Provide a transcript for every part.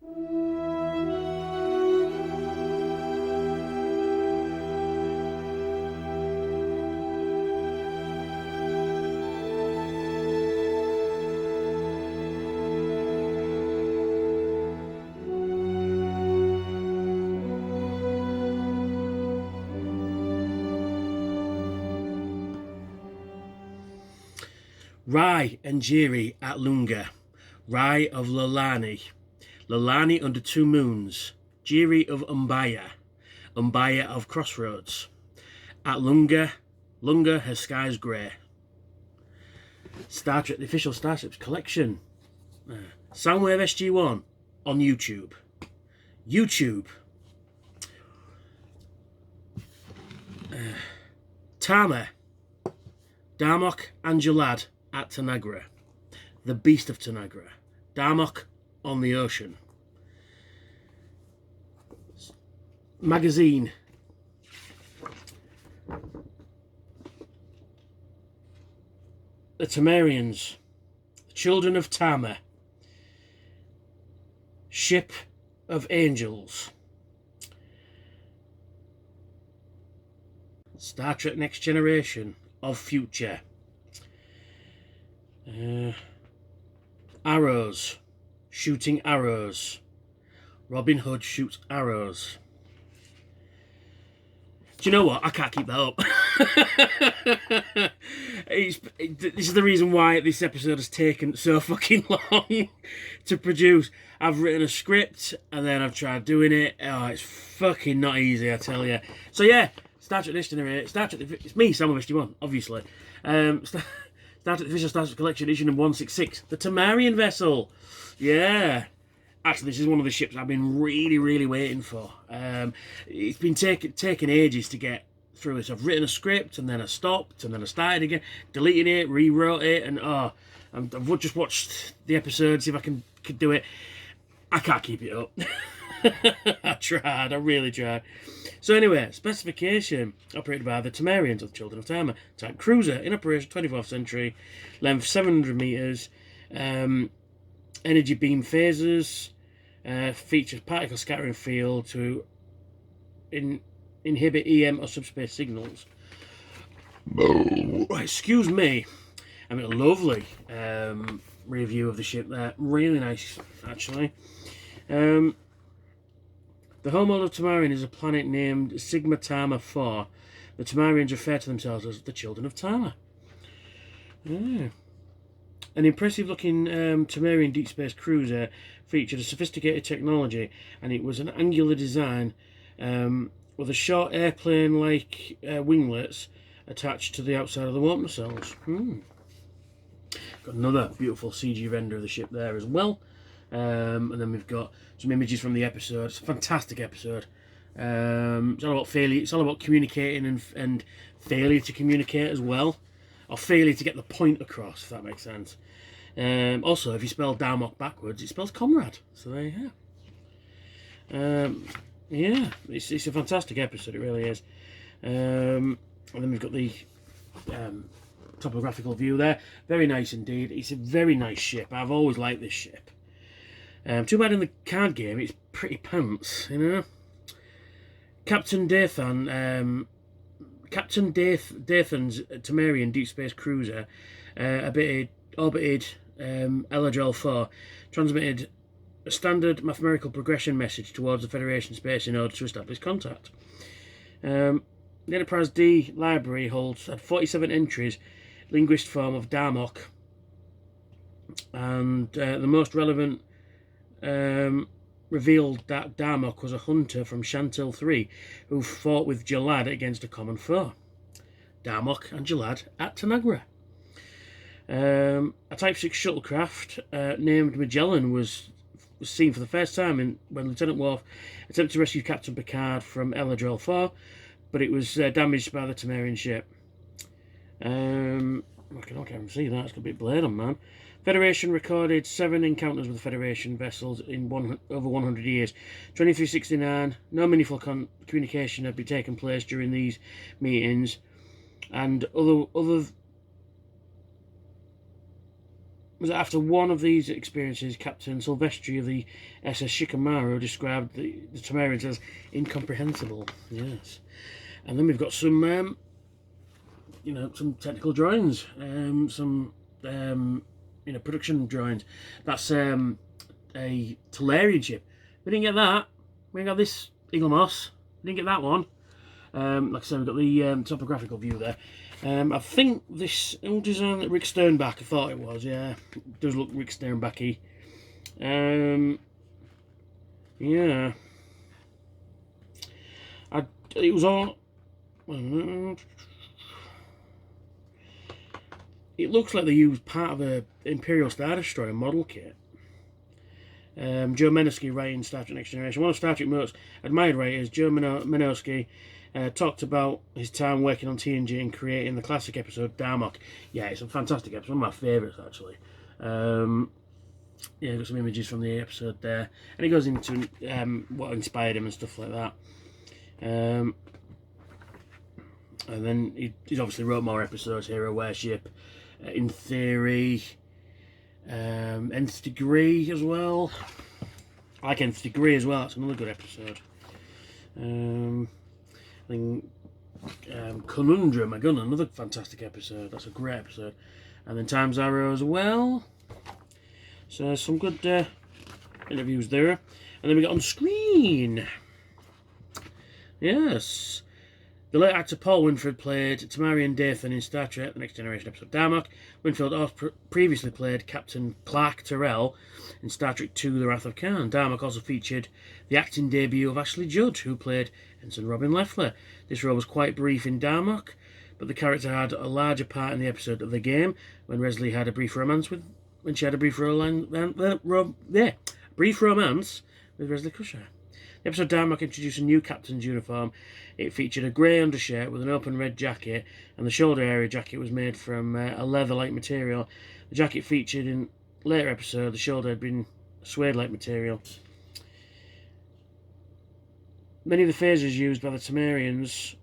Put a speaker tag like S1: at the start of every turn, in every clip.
S1: Rai and Jiri at Lunga. Rai of Lalani. Lalani under two moons. Jiri of Umbaya. Umbaya of Crossroads. At Lunga. Lunga her skies grey. Star Trek, the official Starships collection. Soundwave SG1 on YouTube. Tama. Darmok and Jilad at Tonagra. The Beast of Tonagra. Darmok on the ocean. Magazine. The Tamarians. The Children of Tama. Ship of Angels. Star Trek Next Generation of Future. Arrows. Shooting arrows. Robin Hood shoots arrows. Do you know what? I can't keep that up. This is the reason why this episode has taken so fucking long to produce. I've written a script and then I've tried doing it. Oh, it's fucking not easy, I tell you. So yeah, Star Trek Next Generation. Star Trek. It's me, Sam of SG1, obviously. Star Trek Official Star Trek Collection, issue number 166. The Tamarian vessel. Yeah. Actually, this is one of the ships I've been really waiting for. It's been taking ages to get through it. I've written a script, and then I stopped, and then I started again, deleted it, rewrote it, and I've just watched the episodes, see if I can do it. I can't keep it up. I really tried. So anyway, specification, operated by the Tamarians of the Children of Tama, type cruiser, in operation 24th century, length 700 metres, energy beam phasers, features particle scattering field to inhibit EM or subspace signals. Excuse me. I mean, a lovely review of the ship there. Really nice, actually. The homeworld of Tamarian is a planet named Sigma Tama 4. The Tamarians refer to themselves as the Children of Tama. An impressive-looking Tamarian deep space cruiser featured a sophisticated technology, and it was an angular design with a short airplane-like winglets attached to the outside of the water nacelles. Got another beautiful CG render of the ship there as well. And then we've got some images from the episode. It's a fantastic episode. It's all about failure. It's all about communicating and failure to communicate as well, or failure to get the point across, if that makes sense. Also, if you spell Darmok backwards, it spells comrade. So there you go. Yeah, it's a fantastic episode. It really is. And then we've got the topographical view there. Very nice indeed. It's a very nice ship. I've always liked this ship. Too bad in the card game it's pretty pants, you know. Captain Dathan's Tamarian deep space cruiser orbited Eladrel 4, transmitted a standard mathematical progression message towards the Federation space in order to establish contact. The Enterprise D library had 47 entries, linguist form of Darmok, and the most relevant revealed that Darmok was a hunter from Chantil 3 who fought with Jilad against a common foe. Darmok and Jilad at Tonagra. A Type 6 shuttlecraft named Magellan was seen for the first time when Lieutenant Worf attempted to rescue Captain Picard from Eladrel 4, but it was damaged by the Tamarian ship. I can't even see that. It's got a bit blade on, man. Federation recorded 7 encounters with the Federation vessels in over 100 years. 2369, no meaningful communication had been taken place during these meetings, and was after one of these experiences, Captain Silvestri of the SS Shikamaru described the Tamarians as incomprehensible. Yes. And then we've got some, some technical drawings, some, production drawings. That's a Talarian ship. We didn't get that. We got this Eagle Moss. We didn't get that one. Like I said, we've got the topographical view there. I think this design Rick Sternbach. I thought it was. Yeah, it does look Rick Sternbach-y. Yeah. It was all. It looks like they used part of a Imperial Star Destroyer model kit. Joe Menosky writing Star Trek Next Generation. One of Star Trek most admired writers, Joe Menosky, talked about his time working on TNG and creating the classic episode Darmok. Yeah, it's a fantastic episode, one of my favourites actually. Yeah, got some images from the episode there, and he goes into what inspired him and stuff like that. And then he's obviously wrote more episodes: Hero Warship, In Theory, Nth Degree as well. I like Nth Degree as well. That's another good episode. I think Conundrum again, another fantastic episode. That's a great episode. And then Time's Arrow as well. So some good interviews there. And then we got On Screen. Yes. The late actor Paul Winfield played Tamarian Dathan in Star Trek The Next Generation episode Darmok. Winfield also previously played Captain Clark Terrell in Star Trek II The Wrath of Khan. Darmok also featured the acting debut of Ashley Judd, who played Ensign Robin Leffler. This role was quite brief in Darmok, but the character had a larger part in the episode of The Game when Wesley had a brief romance with Wesley Crusher. The episode Darmok introduced a new captain's uniform. It featured a grey undershirt with an open red jacket, and the shoulder area jacket was made from a leather-like material. The jacket featured in later episode, the shoulder had been suede-like material. Many of the phrases used by the Tamarians,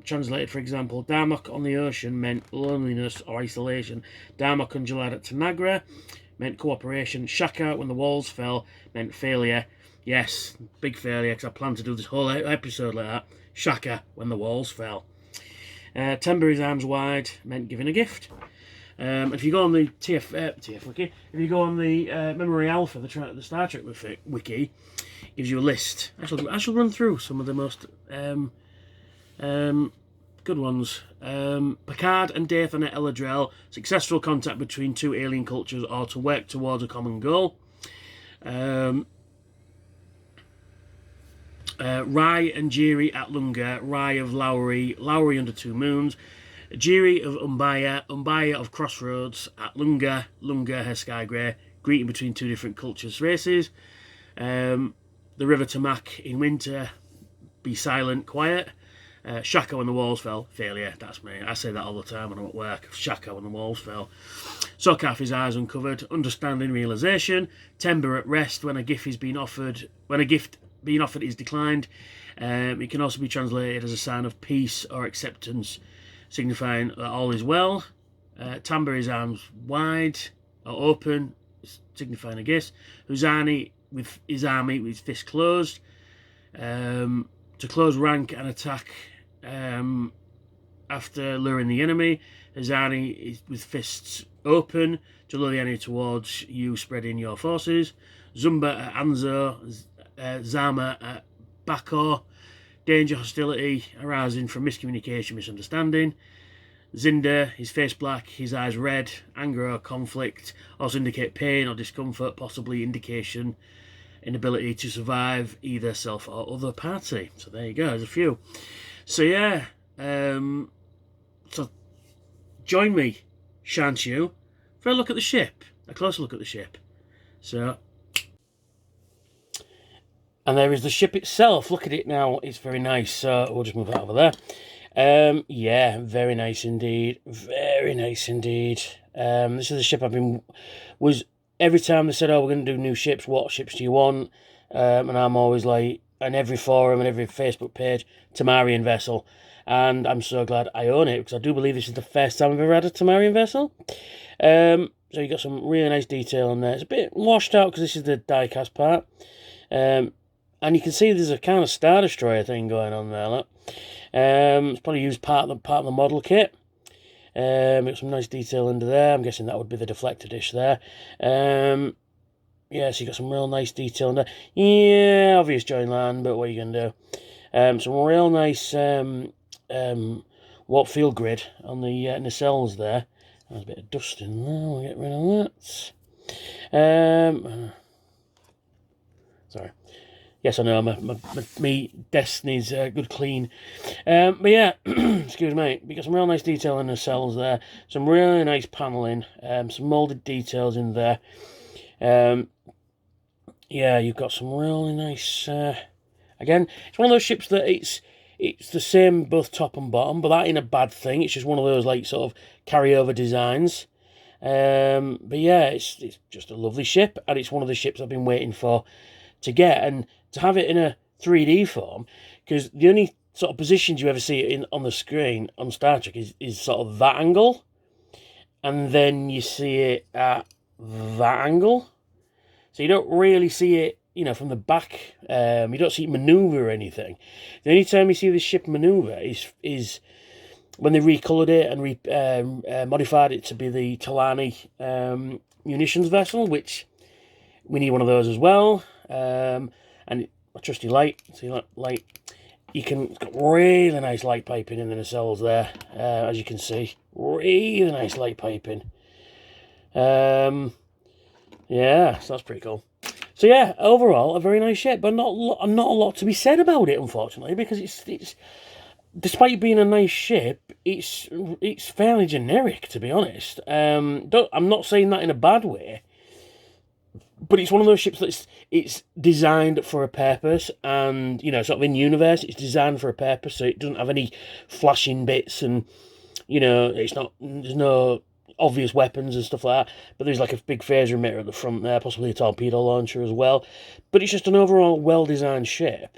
S1: translated, for example, Darmok on the ocean meant loneliness or isolation. Darmok and Jilad at Tonagra meant cooperation. Shaka, when the walls fell, meant failure. Yes, big failure, because I planned to do this whole episode like that. Shaka, when the walls fell. Timber his arms wide meant giving a gift. If you go on the TF wiki, if you go on the Memory Alpha, the Star Trek wiki, it gives you a list. I shall run through some of the most good ones. Picard and Dathan at Eladrel, successful contact between two alien cultures or to work towards a common goal. Rai and Jiri at Lunga, Rai of Lowry, Lowry under two moons, Jiri of Umbaya, Umbaya of Crossroads, at Lunga, Lunga her sky grey, greeting between two different cultures, races. The river Tamak in winter, be silent, quiet. Shaka when the walls fell, failure, that's me. I say that all the time when I'm at work. Shaka when the walls fell. Sokaf, his eyes uncovered, understanding, realisation. Timber at rest, when a gift is being offered, is declined. It can also be translated as a sign of peace or acceptance, signifying that all is well. Timber, his arms wide or open, signifying a gift. Huzani with his army with his fist closed. To close rank and attack after luring the enemy. Huzani is with fists open to lure the enemy towards you, spreading your forces. Zumba at Anzo, Zama at Bako, danger, hostility arising from miscommunication, misunderstanding. Zinda, his face black, his eyes red, anger or conflict, also indicate pain or discomfort, possibly indication inability to survive either self or other party. So there you go, there's a few. So yeah, so join me, shan't you, for a look at the ship, a closer look at the ship. So, and there is the ship itself. Look at it now, it's very nice. So we'll just move that over there. Yeah, very nice indeed, very nice indeed. This is the ship every time they said, oh, we're going to do new ships, what ships do you want? And I'm always like, and every forum and every Facebook page, Tamarian vessel. And I'm so glad I own it, because I do believe this is the first time I've ever had a Tamarian vessel. So you got some really nice detail on there. It's a bit washed out because this is the die-cast part. And you can see there's a kind of Star Destroyer thing going on there. Look. It's probably used part of the model kit. Got some nice detail under there. I'm guessing that would be the deflector dish there. Yeah, so you got some real nice detail in there. Yeah, obvious join land, but what are you going to do? Some real nice warp field grid on the nacelles there. There's a bit of dust in there. We'll get rid of that. Sorry. Yes, I know, my desk needs a good clean. But yeah, excuse me, we got some real nice detail in the cells there. Some really nice paneling. Some moulded details in there. Yeah, you've got some really nice... again, it's one of those ships that it's the same both top and bottom, but that ain't a bad thing. It's just one of those, like, sort of carryover designs. But yeah, it's just a lovely ship, and it's one of the ships I've been waiting for to get, and to have it in a 3D form, because the only sort of positions you ever see it in on the screen on Star Trek is sort of that angle, and then you see it at that angle, so you don't really see it, you know, from the back. You don't see it manoeuvre or anything. The only time you see the ship manoeuvre is when they recoloured it and modified it to be the Talani munitions vessel, which we need one of those as well. And my trusty light, see that light? It's got really nice light piping in the nacelles there, as you can see. Really nice light piping. Yeah, so that's pretty cool. So yeah, overall a very nice ship, but not a lot to be said about it, unfortunately, because it's despite being a nice ship, it's fairly generic, to be honest. I'm not saying that in a bad way, but it's one of those ships that it's designed for a purpose, and, you know, sort of in universe, it's designed for a purpose, so it doesn't have any flashing bits, and, you know, there's no obvious weapons and stuff like that, but there's like a big phaser emitter at the front there, possibly a torpedo launcher as well. But it's just an overall well-designed ship.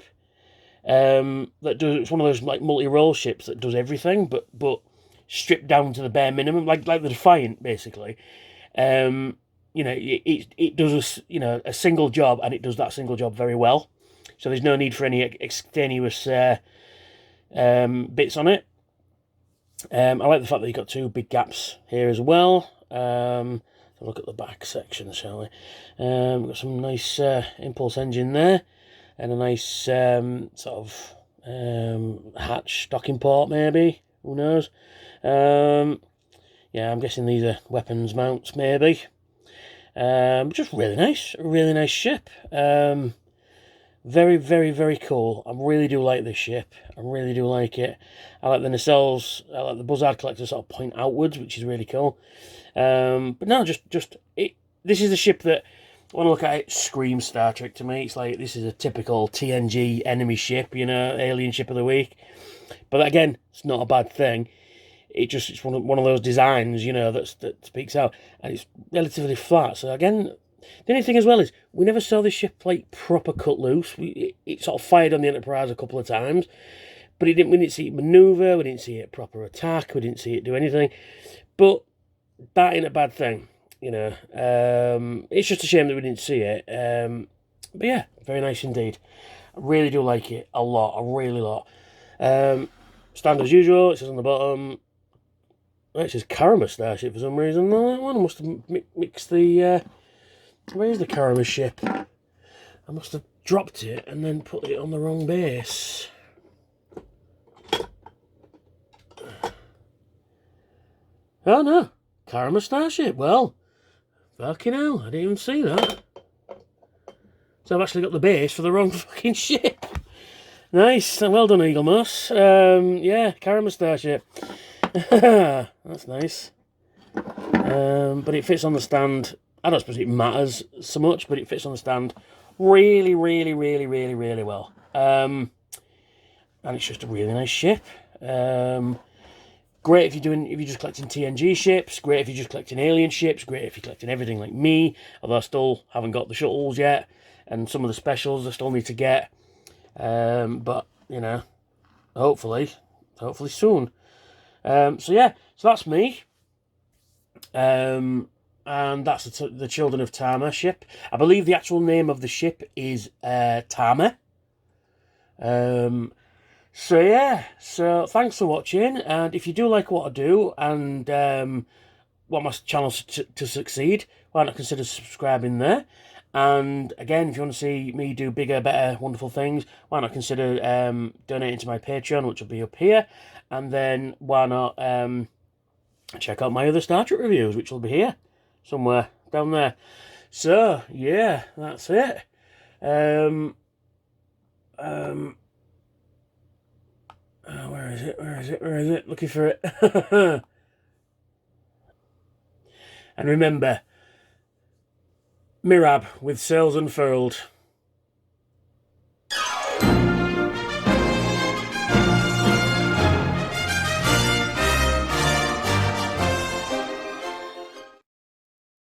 S1: It's one of those like multi-role ships that does everything, but stripped down to the bare minimum, like the Defiant, basically. You know, it does a single job, and it does that single job very well. So there's no need for any extraneous bits on it. I like the fact that you've got two big gaps here as well. Look at the back section, shall we? We've got some nice impulse engine there, and a nice sort of hatch docking port, maybe. Who knows? Yeah, I'm guessing these are weapons mounts, maybe. Just really nice. A really nice ship. Very, very, very cool. I really do like this ship. I really do like it. I like the nacelles. I like the buzzard collector sort of point outwards, which is really cool. But no, this is a ship that, when I look at it, screams Star Trek to me. It's like, this is a typical TNG enemy ship, you know, alien ship of the week. But again, it's not a bad thing. It's one of those designs, you know, that speaks out, and it's relatively flat. So again, the only thing as well is we never saw this ship like proper cut loose. It sort of fired on the Enterprise a couple of times, but we didn't see it manoeuvre. We didn't see it proper attack. We didn't see it do anything. But that ain't a bad thing, you know. It's just a shame that we didn't see it. But yeah, very nice indeed. I really do like it a lot. A really lot. Stand as usual. It says on the bottom. It says Karama Starship for some reason. No, that one must have mixed the. Where's the Karama ship? I must have dropped it and then put it on the wrong base. Oh no, Karama Starship. Well, fucking hell, I didn't even see that. So I've actually got the base for the wrong fucking ship. Nice, well done, Eagle Moss. Yeah, Karama Starship. That's nice. But it fits on the stand. I don't suppose it matters so much, but it fits on the stand really, really, really, really, really well. And it's just a really nice ship. Great if you're just collecting TNG ships. Great if you're just collecting alien ships. Great if you're collecting everything like me. Although I still haven't got the shuttles yet, and some of the specials I still need to get. But, you know, hopefully soon. So yeah, so that's me. And that's the Children of Tama ship. I believe the actual name of the ship is Tama. So yeah, so thanks for watching, and if you do like what I do and want my channel to succeed, why not consider subscribing there? And again, if you want to see me do bigger, better, wonderful things, why not consider donating to my Patreon, which will be up here, and then why not check out my other Star Trek reviews, which will be here somewhere down there. So yeah, that's it. Where is it? Where is it? Where is it? Looking for it. And remember, Mirab with sails unfurled.